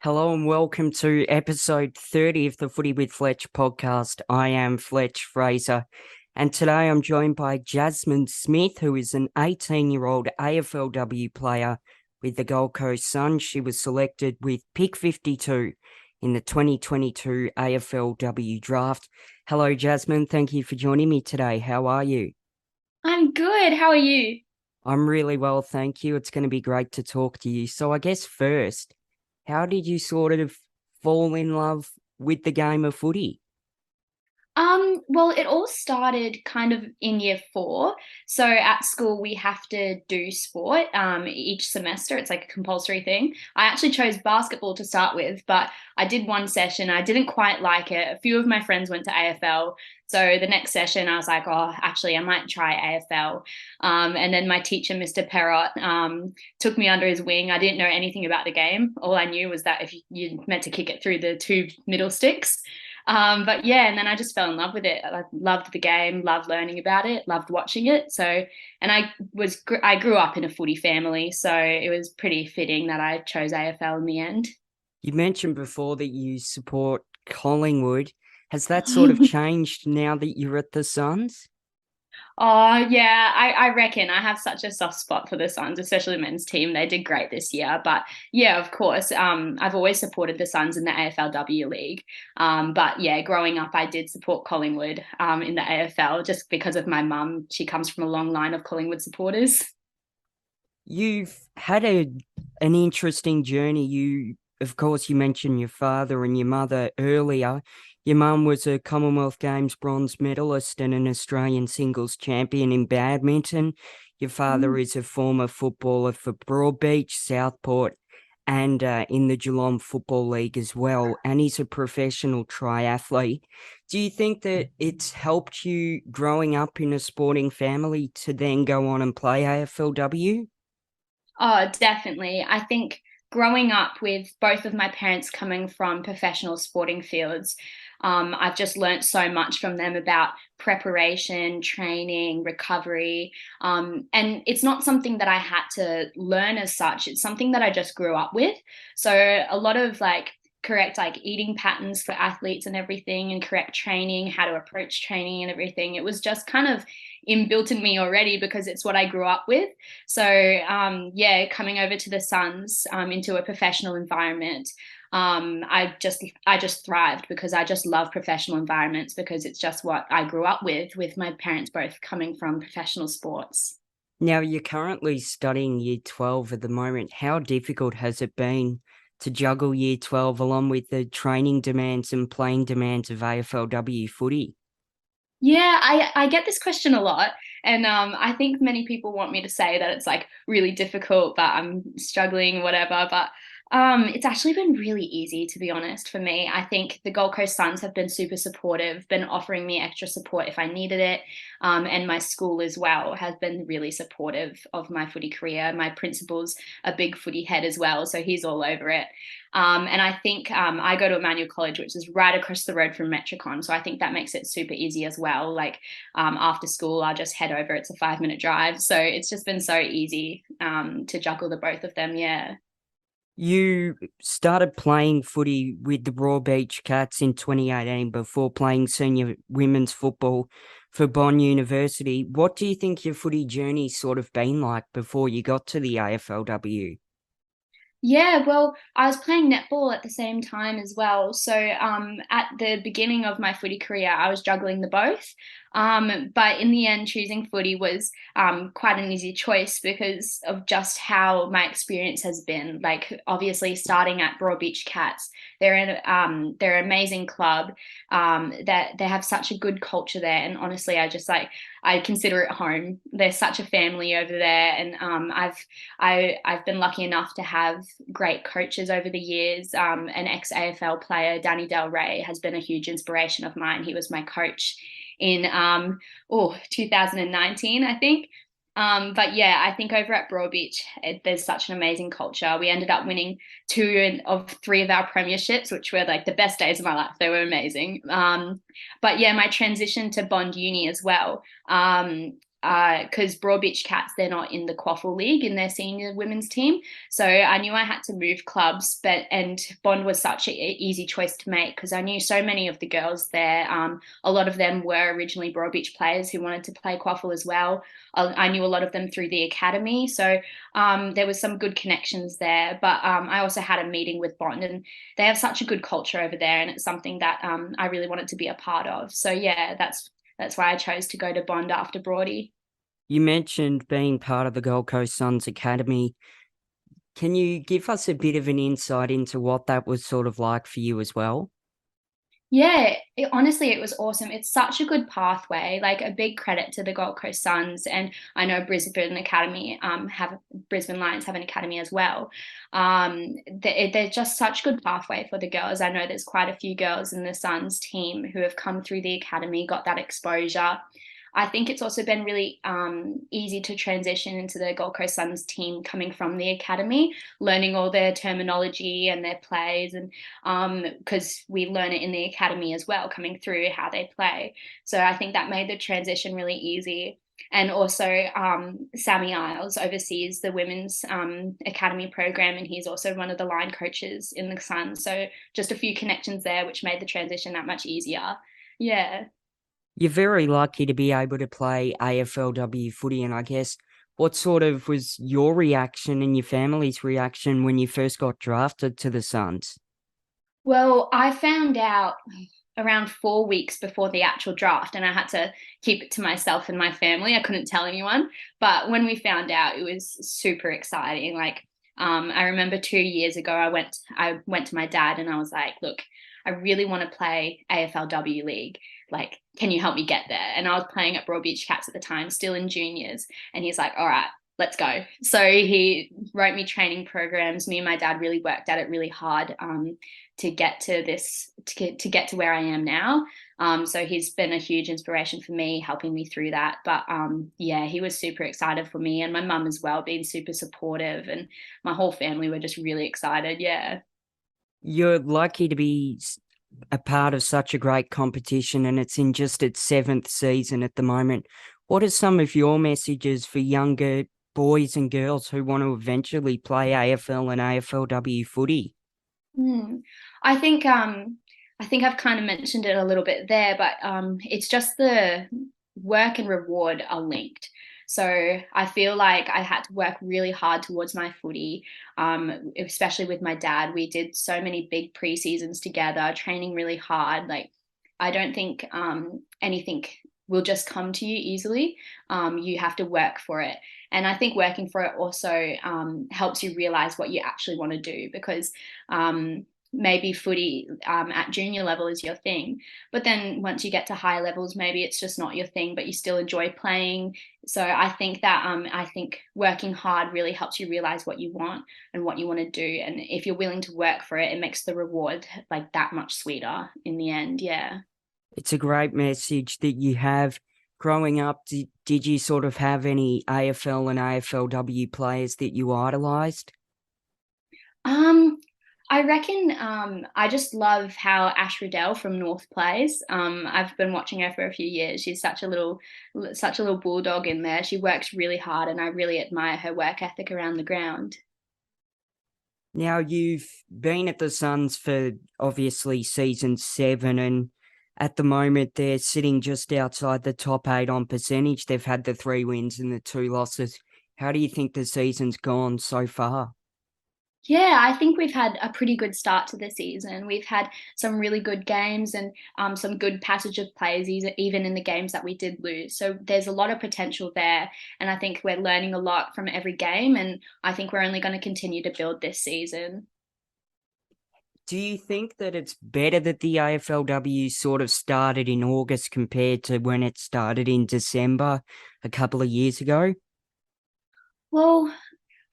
Hello and welcome to episode 30 of the Footy with Fletch podcast. I am Fletch Fraser, and today I'm joined by Jasmyn Smith, who is an 18-year-old AFLW player with the Gold Coast Suns. She was selected with pick 52 in the 2022 AFLW Draft. Hello, Jasmyn. Thank you for joining me today. How are you? I'm good. How are you? I'm really well, thank you. It's going to be great to talk to you. So I guess first, how did you sort of fall in love with the game of footy? Well, it all started kind of in year four. So at school, we have to do sport each semester. It's like a compulsory thing. I actually chose basketball to start with, but I did one session. I didn't quite like it. A few of my friends went to AFL. So the next session, I was like, oh, actually, I might try AFL. And then my teacher, Mr. Perrott, took me under his wing. I didn't know anything about the game. All I knew was that if you meant to kick it through the two middle sticks. But yeah, and then I just fell in love with it. I loved the game, loved learning about it, loved watching it. So, and I grew up in a footy family, so it was pretty fitting that I chose AFL in the end. You mentioned before that you support Collingwood. Has that sort of changed now that you're at the Suns? Oh yeah, I reckon I have such a soft spot for the Suns, especially the men's team. They did great this year, but yeah, of course, I've always supported the Suns in the AFLW league. But yeah, growing up, I did support Collingwood in the AFL just because of my mum. She comes from a long line of Collingwood supporters. You've had an interesting journey. Of course, you mentioned your father and your mother earlier. Your mum was a Commonwealth Games bronze medalist and an Australian singles champion in badminton. Your father is a former footballer for Broadbeach, Southport, and in the Geelong Football League as well. And he's a professional triathlete. Do you think that it's helped you growing up in a sporting family to then go on and play AFLW? Oh, definitely. I think growing up with both of my parents coming from professional sporting fields, I've just learnt so much from them about preparation, training, recovery. And it's not something that I had to learn as such. It's something that I just grew up with. So a lot of like correct like eating patterns for athletes and everything and correct training, how to approach training and everything. It was just kind of inbuilt in me already because it's what I grew up with. So yeah, coming over to the Suns into a professional environment, I just thrived because I just love professional environments because it's just what I grew up with my parents both coming from professional sports. Now, you're currently studying year 12 at the moment. How difficult has it been to juggle year 12 along with the training demands and playing demands of AFLW footy? Yeah, I get this question a lot. And I think many people want me to say that it's like really difficult, but I'm struggling, whatever. But it's actually been really easy, to be honest, for me. I think the Gold Coast Suns have been super supportive, been offering me extra support if I needed it. And my school as well has been really supportive of my footy career. My principal's a big footy head as well, so he's all over it. And I think I go to Emmanuel College, which is right across the road from Metricon. So I think that makes it super easy as well. Like after school, I'll just head over. It's a 5 minute drive. So it's just been so easy to juggle the both of them. Yeah. You started playing footy with the Raw Beach Cats in 2018 before playing senior women's football for Bond University. What do you think your footy journey sort of been like before you got to the AFLW? Yeah, well, I was playing netball at the same time as well. So at the beginning of my footy career, I was juggling the both. But in the end, choosing footy was quite an easy choice because of just how my experience has been. Like, obviously, starting at Broadbeach Cats, they're an amazing club. That they have such a good culture there, and honestly, I consider it home. They're such a family over there, and I've been lucky enough to have great coaches over the years. An ex AFL player, Danny Del Rey, has been a huge inspiration of mine. He was my coach in 2019, I think. But yeah, I think over at Broadbeach, there's such an amazing culture. We ended up winning two of three of our premierships, which were like the best days of my life. They were amazing. But yeah, my transition to Bond Uni as well. because Broadbeach Cats, they're not in the Quaffle League in their senior women's team. So I knew I had to move clubs, and Bond was such an easy choice to make because I knew so many of the girls there. A lot of them were originally Broadbeach players who wanted to play Quaffle as well. I knew a lot of them through the academy. So there was some good connections there. But I also had a meeting with Bond, and they have such a good culture over there. And it's something that I really wanted to be a part of. So yeah, that's why I chose to go to Bond after Broady. You mentioned being part of the Gold Coast Suns Academy. Can you give us a bit of an insight into what that was sort of like for you as well? Yeah, honestly, it was awesome. It's such a good pathway. Like a big credit to the Gold Coast Suns, and I know Brisbane Lions have an academy as well. They're just such good pathway for the girls. I know there's quite a few girls in the Suns team who have come through the academy, got that exposure. I think it's also been really easy to transition into the Gold Coast Suns team coming from the academy, learning all their terminology and their plays, and because we learn it in the academy as well, coming through how they play. So I think that made the transition really easy. And also, Sammy Isles oversees the women's academy program, and he's also one of the line coaches in the Sun. So just a few connections there, which made the transition that much easier. Yeah. You're very lucky to be able to play AFLW footy, and I guess what sort of was your reaction and your family's reaction when you first got drafted to the Suns? Well, I found out around 4 weeks before the actual draft, and I had to keep it to myself and my family. I couldn't tell anyone. But when we found out, it was super exciting. Like, I remember 2 years ago, I went to my dad and I was like, "Look, I really want to play AFLW League. Like, can you help me get there?" And I was playing at Broadbeach Cats at the time, still in juniors. And he's like, "All right, let's go." So he wrote me training programs. Me and my dad really worked at it really hard. To get to get to where I am now. So he's been a huge inspiration for me, helping me through that. But yeah, he was super excited for me, and my mum as well, being super supportive, and my whole family were just really excited. Yeah. You're lucky to be a part of such a great competition, and it's in just its seventh season at the moment. What are some of your messages for younger boys and girls who want to eventually play AFL and AFLW footy? Hmm. I think I've kind of mentioned it a little bit there, but it's just the work and reward are linked. So I feel like I had to work really hard towards my footy, especially with my dad. We did so many big pre-seasons together, training really hard. Like I don't think anything will just come to you easily. You have to work for it. And I think working for it also helps you realize what you actually want to do because maybe footy at junior level is your thing. But then once you get to high levels, maybe it's just not your thing, but you still enjoy playing. So I think that I think working hard really helps you realize what you want and what you want to do. And if you're willing to work for it, it makes the reward like that much sweeter in the end. Yeah. It's a great message that you have. Growing up, did you sort of have any AFL and AFLW players that you idolised? Um, I reckon I just love how Ash Riddell from North plays. I've been watching her for a few years. She's such a little bulldog in there. She works really hard, and I really admire her work ethic around the ground. Now, you've been at the Suns for obviously season 7, and at the moment they're sitting just outside the top 8 on percentage. They've had the 3 wins and the 2 losses. How do you think the season's gone so far? Yeah, I think we've had a pretty good start to the season. We've had some really good games and some good passage of plays, even in the games that we did lose. So there's a lot of potential there. And I think we're learning a lot from every game. And I think we're only going to continue to build this season. Do you think that it's better that the AFLW sort of started in August compared to when it started in December a couple of years ago? Well,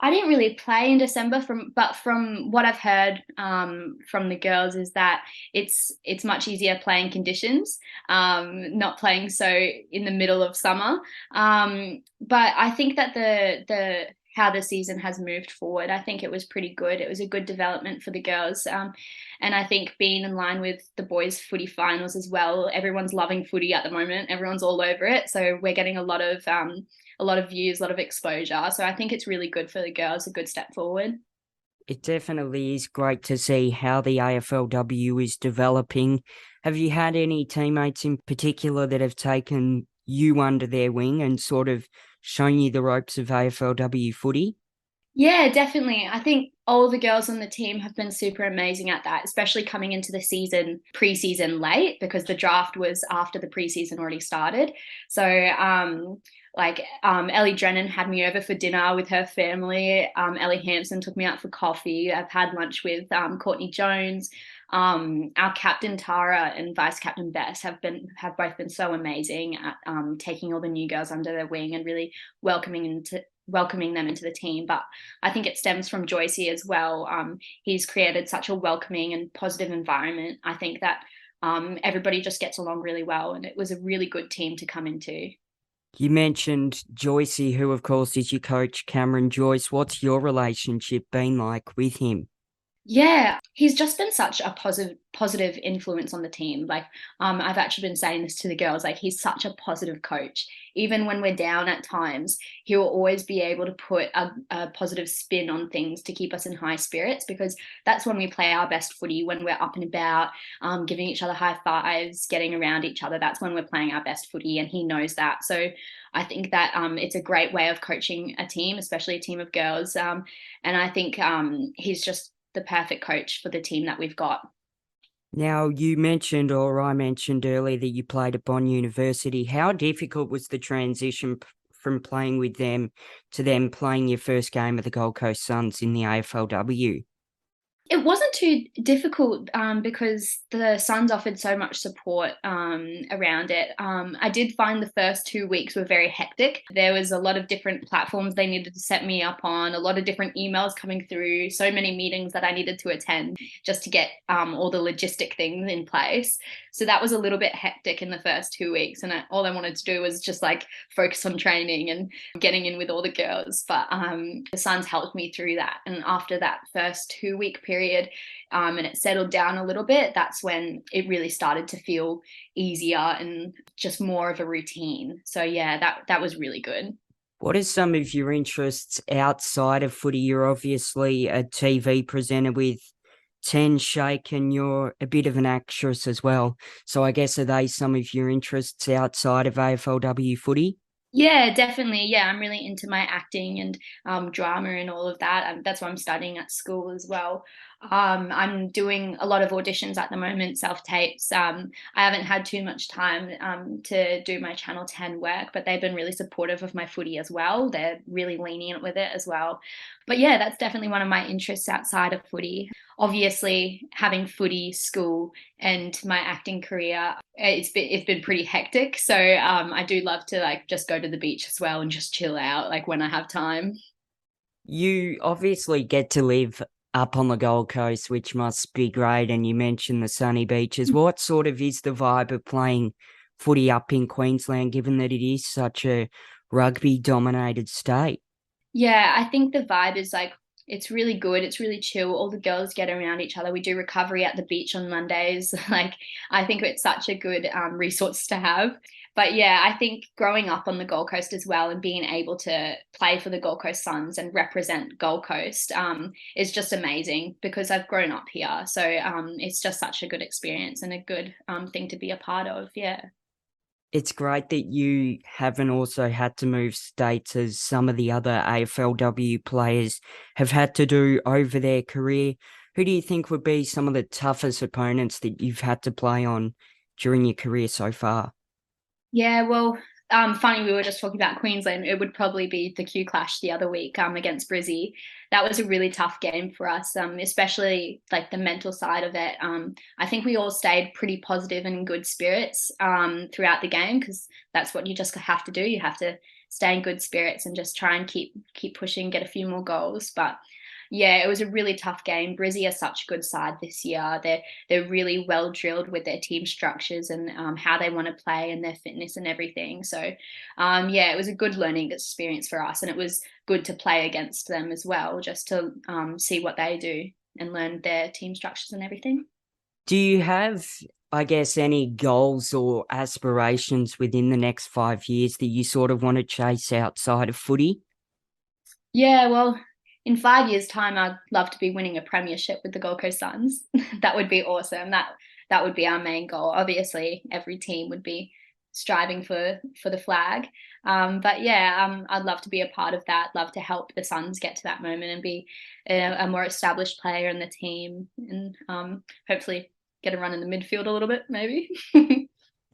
I didn't really play in December but from what I've heard from the girls is that it's much easier playing conditions, not playing so in the middle of summer. But I think that the how the season has moved forward. I think it was pretty good. It was a good development for the girls. And I think being in line with the boys' footy finals as well, everyone's loving footy at the moment. Everyone's all over it. So we're getting a lot of views, a lot of exposure. So I think it's really good for the girls, a good step forward. It definitely is great to see how the AFLW is developing. Have you had any teammates in particular that have taken you under their wing and sort of shown you the ropes of AFLW footy? Yeah, definitely. I think all the girls on the team have been super amazing at that, especially coming into the season, preseason late, because the draft was after the preseason already started. So, Ellie Drennan had me over for dinner with her family. Ellie Hampson took me out for coffee. I've had lunch with Courtney Jones. Our captain Tara and vice captain Bess have both been so amazing at taking all the new girls under their wing and really welcoming them into the team. But I think it stems from Joycey as well. He's created such a welcoming and positive environment. I think that everybody just gets along really well, and it was a really good team to come into. You mentioned Joycey, who of course is your coach, Cameron Joyce. What's your relationship been like with him? Yeah, he's just been such a positive influence on the team. Like, I've actually been saying this to the girls, like he's such a positive coach. Even when we're down at times, he will always be able to put a positive spin on things to keep us in high spirits, because that's when we play our best footy, when we're up and about, giving each other high fives, getting around each other. That's when we're playing our best footy, and he knows that. So I think that it's a great way of coaching a team, especially a team of girls. And I think he's just the perfect coach for the team that we've got. Now, you mentioned, or I mentioned earlier, that you played at Bond University. How difficult was the transition from playing with them to them playing your first game of the Gold Coast Suns in the AFLW? It wasn't too difficult because the Suns offered so much support around it. I did find the first 2 weeks were very hectic. There was a lot of different platforms they needed to set me up on, a lot of different emails coming through, so many meetings that I needed to attend just to get all the logistic things in place. So that was a little bit hectic in the first 2 weeks. And all I wanted to do was just like focus on training and getting in with all the girls. But the Suns helped me through that. And after that first 2 week period, and it settled down a little bit, that's when it really started to feel easier and just more of a routine. So yeah, that was really good. What are some of your interests outside of footy? You're obviously a TV presenter with 10 Shake, and you're a bit of an actress as well. So I guess, are they some of your interests outside of AFLW footy? Yeah, definitely. Yeah, I'm really into my acting and drama and all of that. That's what I'm studying at school as well. I'm doing a lot of auditions at the moment, self tapes. I haven't had too much time to do my Channel 10 work, but they've been really supportive of my footy as well. They're really lenient with it as well. But yeah, that's definitely one of my interests outside of footy. Obviously, having footy, school, and my acting career, it's been pretty hectic. So I do love to like just go to the beach as well and just chill out like when I have time. You obviously get to live up on the Gold Coast, which must be great. And you mentioned the sunny beaches. What sort of is the vibe of playing footy up in Queensland, given that it is such a rugby dominated state? Yeah, I think the vibe is like it's really good. It's really chill. All the girls get around each other. We do recovery at the beach on Mondays. Like I think it's such a good resource to have. But yeah, I think growing up on the Gold Coast as well and being able to play for the Gold Coast Suns and represent Gold Coast is just amazing because I've grown up here. So it's just such a good experience and a good thing to be a part of. Yeah. It's great that you haven't also had to move states as some of the other AFLW players have had to do over their career. Who do you think would be some of the toughest opponents that you've had to play on during your career so far? Yeah, well, funny, we were just talking about Queensland. It would probably be the Q Clash the other week against Brizzy. That was a really tough game for us, especially like the mental side of it. I think we all stayed pretty positive and in good spirits throughout the game because that's what you just have to do. You have to stay in good spirits and just try and keep pushing, get a few more goals. But Yeah, it was a really tough game. Brizzy are such a good side this year. They're really well drilled with their team structures and how they want to play and their fitness and everything. So, yeah, it was a good learning experience for us, and it was good to play against them as well, just to see what they do and learn their team structures and everything. Do you have, I guess, any goals or aspirations within the next 5 years that you sort of want to chase outside of footy? Yeah, well, in 5 years' time, I'd love to be winning a premiership with the Gold Coast Suns. That would be awesome. That would be our main goal. Obviously, every team would be striving for the flag. But yeah, I'd love to be a part of that. Love to help the Suns get to that moment and be a more established player in the team, and hopefully get a run in the midfield a little bit, maybe.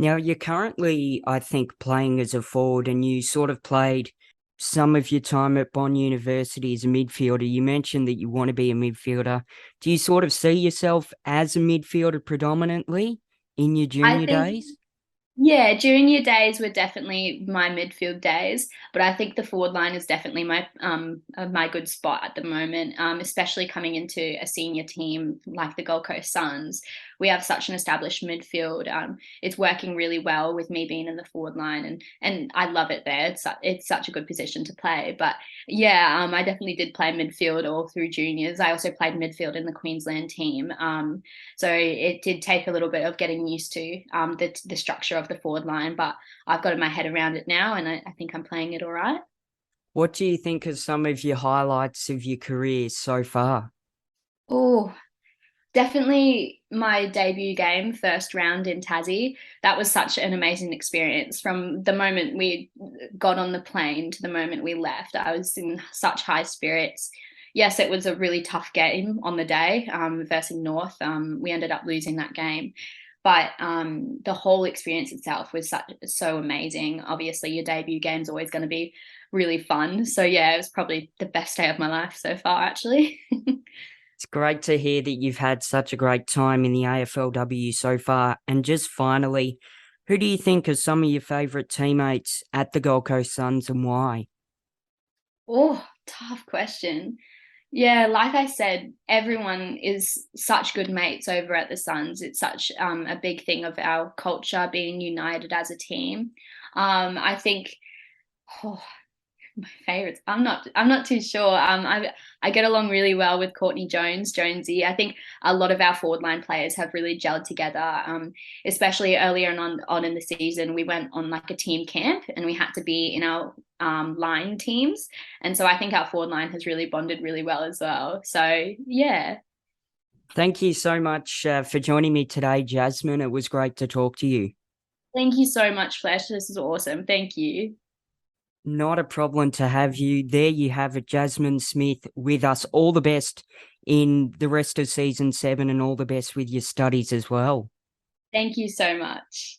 Now, you're currently, I think, playing as a forward, and you sort of played some of your time at Bond University as a midfielder. You mentioned that you want to be a midfielder. Do you sort of see yourself as a midfielder predominantly in your I junior think days? Yeah, junior days were definitely my midfield days, but I think the forward line is definitely my good spot at the moment, especially coming into a senior team like the Gold Coast Suns. We have such an established midfield. It's working really well with me being in the forward line, and I love it there. It's such a good position to play. But yeah, I definitely did play midfield all through juniors. I also played midfield in the Queensland team. So it did take a little bit of getting used to the structure of the forward line, but I've got my head around it now, and I think I'm playing it all right. What do you think are some of your highlights of your career so far? Oh, definitely my debut game, first round in Tassie. That was such an amazing experience. From the moment we got on the plane to the moment we left, I was in such high spirits. Yes, it was a really tough game on the day versus North. We ended up losing that game. But the whole experience itself was so amazing. Obviously, your debut game's always going to be really fun. So yeah, it was probably the best day of my life so far, actually. It's great to hear that you've had such a great time in the AFLW so far. And just finally, who do you think are some of your favourite teammates at the Gold Coast Suns and why? Oh, tough question. Yeah, like I said, everyone is such good mates over at the Suns. It's such a big thing of our culture being united as a team. I think oh, my favorites. I'm not too sure. I get along really well with Courtney Jonesy. I think a lot of our forward line players have really gelled together. Especially earlier on in the season, we went on like a team camp and we had to be in our line teams, and so I think our forward line has really bonded really well as well. So yeah, Thank you so much for joining me today, Jasmyn. It was great to talk to you. thank you so much, Flesh. This is awesome. Thank you. Not a problem to have you. There you have it, Jasmyn Smith with us. All the best in the rest of season 7 and all the best with your studies as well. Thank you so much.